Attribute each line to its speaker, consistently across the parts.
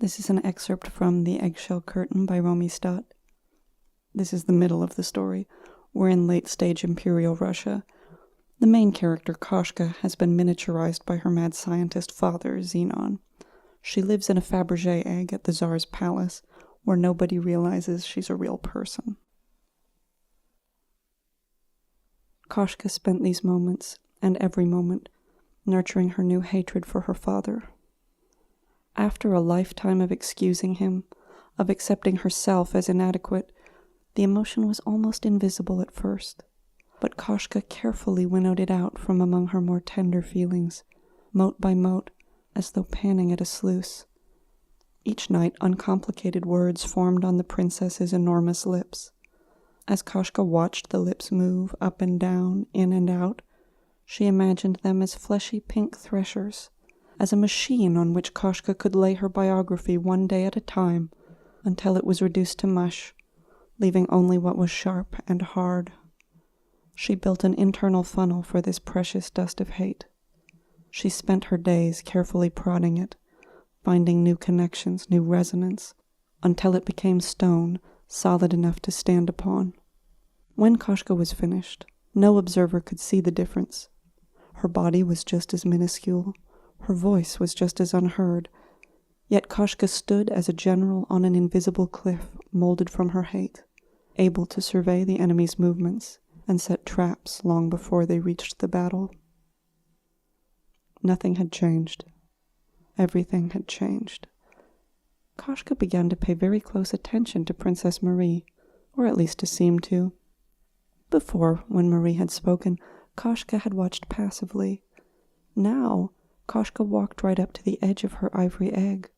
Speaker 1: This is an excerpt from The Eggshell Curtain by Romie Stott. This is the middle of the story. We're in late-stage Imperial Russia. The main character, Koshka, has been miniaturized by her mad scientist father, Xenon. She lives in a Faberge Egg at the Tsar's palace, where nobody realizes she's a real person. Koshka spent these moments, and every moment, nurturing her new hatred for her father. After a lifetime of excusing him, of accepting herself as inadequate, the emotion was almost invisible at first. But Koshka carefully winnowed it out from among her more tender feelings, mote by mote, as though panning at a sluice. Each night, uncomplicated words formed on the princess's enormous lips. As Koshka watched the lips move up and down, in and out, she imagined them as fleshy pink threshers, as a machine on which Koshka could lay her biography one day at a time until it was reduced to mush, leaving only what was sharp and hard. She built an internal funnel for this precious dust of hate. She spent her days carefully prodding it, finding new connections, new resonance, until it became stone, solid enough to stand upon. When Koshka was finished, no observer could see the difference. Her body was just as minuscule, her voice was just as unheard, yet Koshka stood as a general on an invisible cliff molded from her hate, able to survey the enemy's movements and set traps long before they reached the battle. Nothing had changed. Everything had changed. Koshka began to pay very close attention to Princess Marie, or at least to seem to. Before, when Marie had spoken, Koshka had watched passively. Now, Koshka walked right up to the edge of her ivory egg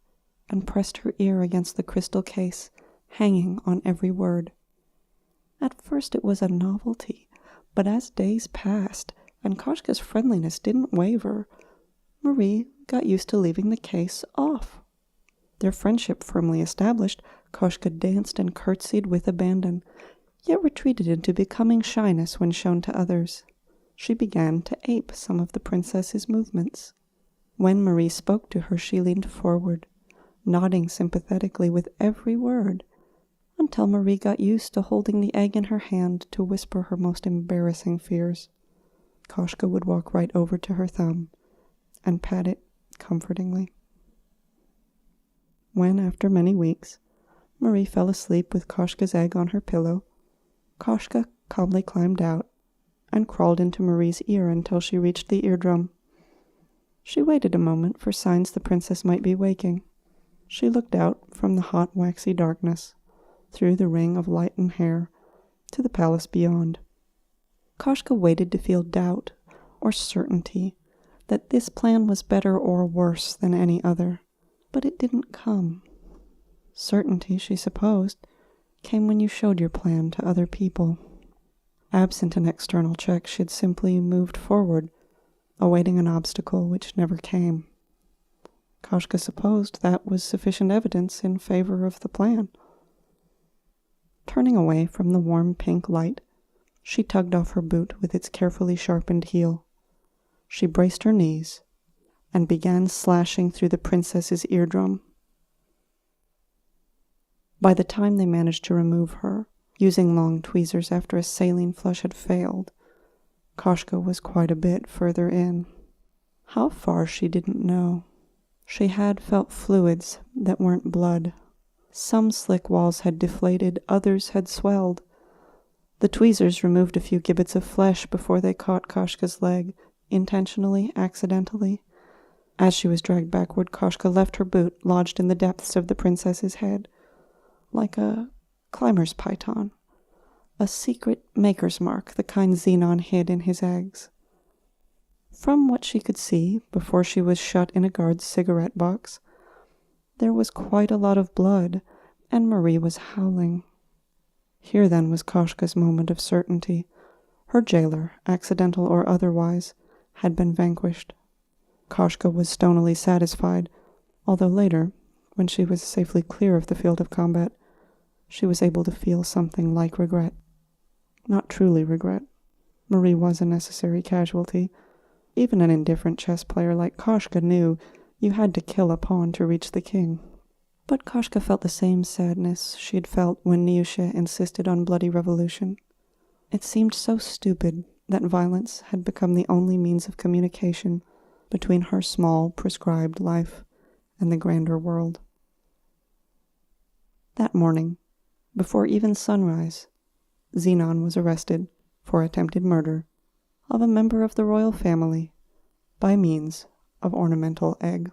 Speaker 1: and pressed her ear against the crystal case, hanging on every word. At first it was a novelty, but as days passed and Koshka's friendliness didn't waver, Marie got used to leaving the case off. Their friendship firmly established, Koshka danced and curtsied with abandon, yet retreated into becoming shyness when shown to others. She began to ape some of the princess's movements. When Marie spoke to her, she leaned forward, nodding sympathetically with every word, until Marie got used to holding the egg in her hand to whisper her most embarrassing fears. Koshka would walk right over to her thumb and pat it comfortingly. When, after many weeks, Marie fell asleep with Koshka's egg on her pillow, Koshka calmly climbed out and crawled into Marie's ear until she reached the eardrum. She waited a moment for signs the princess might be waking. She looked out from the hot, waxy darkness, through the ring of light and hair, to the palace beyond. Koshka waited to feel doubt or certainty that this plan was better or worse than any other, but it didn't come. Certainty, she supposed, came when you showed your plan to other people. Absent an external check, she had simply moved forward, awaiting an obstacle which never came. Koshka supposed that was sufficient evidence in favor of the plan. Turning away from the warm pink light, she tugged off her boot with its carefully sharpened heel. She braced her knees and began slashing through the princess's eardrum. By the time they managed to remove her, using long tweezers after a saline flush had failed, Koshka was quite a bit further in. How far she didn't know. She had felt fluids that weren't blood. Some slick walls had deflated, others had swelled. The tweezers removed a few gibbets of flesh before they caught Koshka's leg, intentionally, accidentally. As she was dragged backward, Koshka left her boot lodged in the depths of the princess's head, like a climber's python, a secret maker's mark, the kind Xenon hid in his eggs. From what she could see, before she was shut in a guard's cigarette box, there was quite a lot of blood, and Marie was howling. Here then was Koshka's moment of certainty. Her jailer, accidental or otherwise, had been vanquished. Koshka was stonily satisfied, although later, when she was safely clear of the field of combat, she was able to feel something like regret. Not truly regret. Marie was a necessary casualty. Even an indifferent chess player like Koshka knew you had to kill a pawn to reach the king. But Koshka felt the same sadness she had felt when Nyusha insisted on bloody revolution. It seemed so stupid that violence had become the only means of communication between her small, prescribed life and the grander world. That morning, before even sunrise, Xenon was arrested for attempted murder of a member of the royal family by means of ornamental egg.